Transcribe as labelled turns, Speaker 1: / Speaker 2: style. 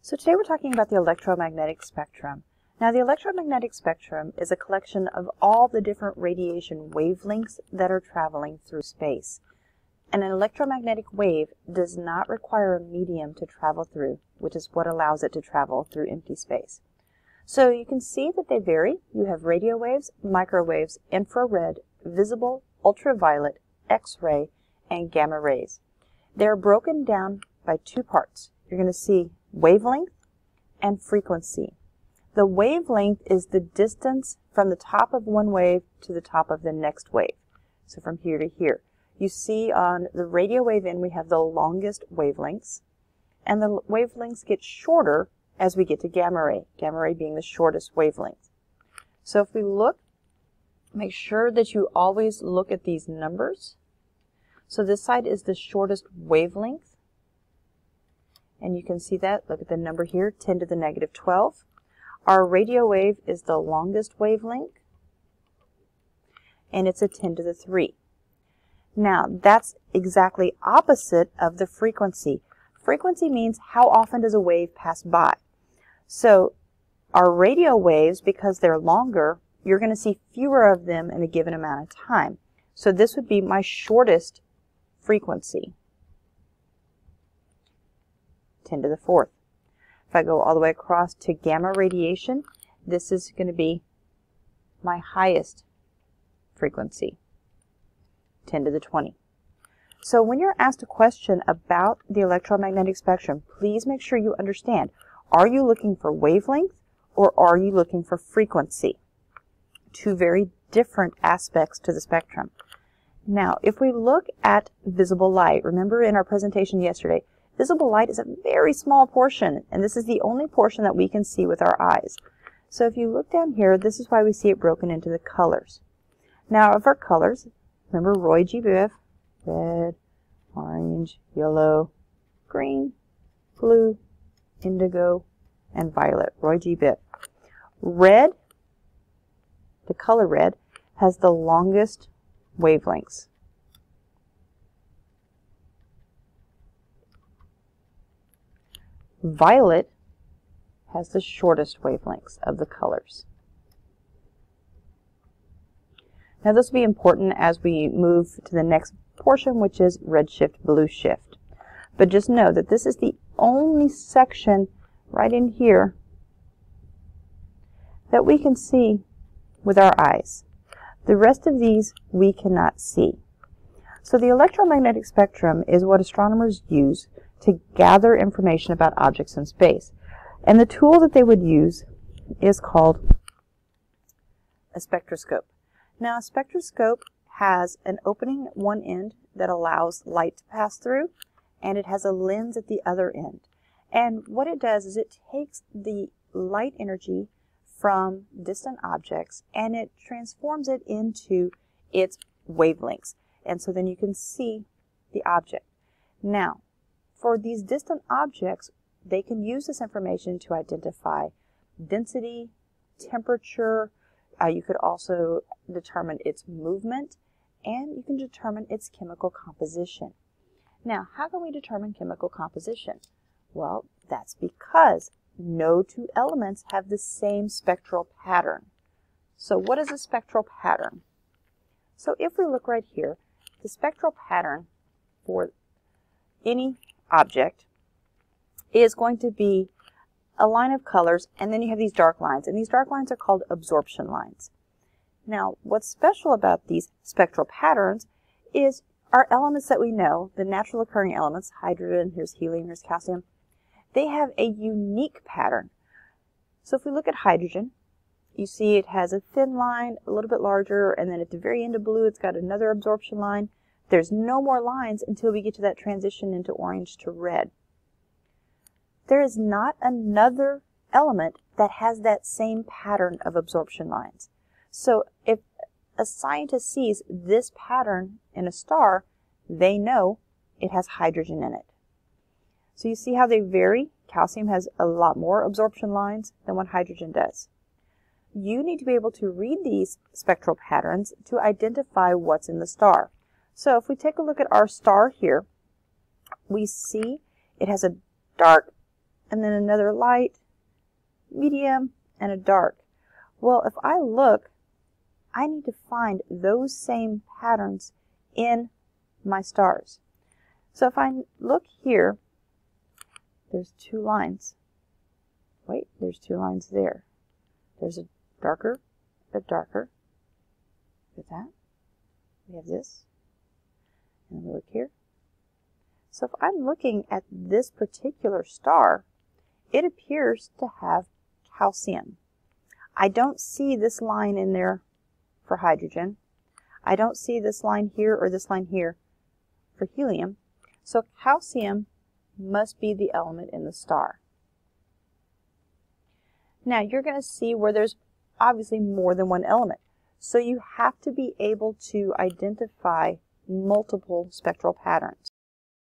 Speaker 1: So today we're talking about the electromagnetic spectrum. Now the electromagnetic spectrum is a collection of all the different radiation wavelengths that are traveling through space. And an electromagnetic wave does not require a medium to travel through, which is what allows it to travel through empty space. So you can see that they vary. You have radio waves, microwaves, infrared, visible, ultraviolet, X-ray, and gamma rays. They're broken down by two parts. You're going to see wavelength and frequency. The wavelength is the distance from the top of one wave to the top of the next wave. So from here to here. You see on the radio wave end we have the longest wavelengths, and the wavelengths get shorter as we get to gamma ray being the shortest wavelength. So if we look, make sure that you always look at these numbers. So this side is the shortest wavelength, and you can see that. Look at the number here, 10 to the negative 12. Our radio wave is the longest wavelength, and it's a 10 to the 3. Now, that's exactly opposite of the frequency. Frequency means how often does a wave pass by. So our radio waves, because they're longer, you're going to see fewer of them in a given amount of time. So this would be my shortest frequency, 10 to the 4th. If I go all the way across to gamma radiation, this is going to be my highest frequency, 10 to the 20. So when you're asked a question about the electromagnetic spectrum, please make sure you understand, are you looking for wavelength or are you looking for frequency? Two very different aspects to the spectrum. Now, if we look at visible light, remember in our presentation yesterday, visible light is a very small portion, and this is the only portion that we can see with our eyes. So if you look down here, this is why we see it broken into the colors. Now, of our colors, remember Roy G. Biv, red, orange, yellow, green, blue, indigo, and violet. Roy G. Biv. Red, the color red, has the longest wavelengths. Violet has the shortest wavelengths of the colors. Now this will be important as we move to the next portion, which is red shift, blue shift. But just know that this is the only section right in here that we can see with our eyes. The rest of these we cannot see. So the electromagnetic spectrum is what astronomers use to gather information about objects in space. And the tool that they would use is called a spectroscope. Now a spectroscope has an opening at one end that allows light to pass through, and it has a lens at the other end. And what it does is it takes the light energy from distant objects and it transforms it into its wavelengths. And so then you can see the object. Now, for these distant objects, they can use this information to identify density, temperature. You could also determine its movement, and you can determine its chemical composition. Now, how can we determine chemical composition? Well, that's because no two elements have the same spectral pattern. So what is a spectral pattern? So if we look right here, the spectral pattern for any object is going to be a line of colors, and then you have these dark lines, and these dark lines are called absorption lines. Now, what's special about these spectral patterns is our elements that we know, the natural occurring elements, hydrogen, here's helium, here's calcium, they have a unique pattern. So if we look at hydrogen, you see it has a thin line, a little bit larger, and then at the very end of blue it's got another absorption line. There's no more lines until we get to that transition into orange to red. There is not another element that has that same pattern of absorption lines. So if a scientist sees this pattern in a star, they know it has hydrogen in it. So you see how they vary? Calcium has a lot more absorption lines than what hydrogen does. You need to be able to read these spectral patterns to identify what's in the star. So if we take a look at our star here, we see it has a dark and then another light, medium, and a dark. Well, if I look, I need to find those same patterns in my stars. So if I look here, there's two lines. Wait, there's two lines there. There's a darker. Look at that. We have this. And we look here. So if I'm looking at this particular star, it appears to have calcium. I don't see this line in there for hydrogen. I don't see this line here or this line here for helium. So calcium must be the element in the star. Now you're going to see where there's obviously more than one element. So you have to be able to identify multiple spectral patterns.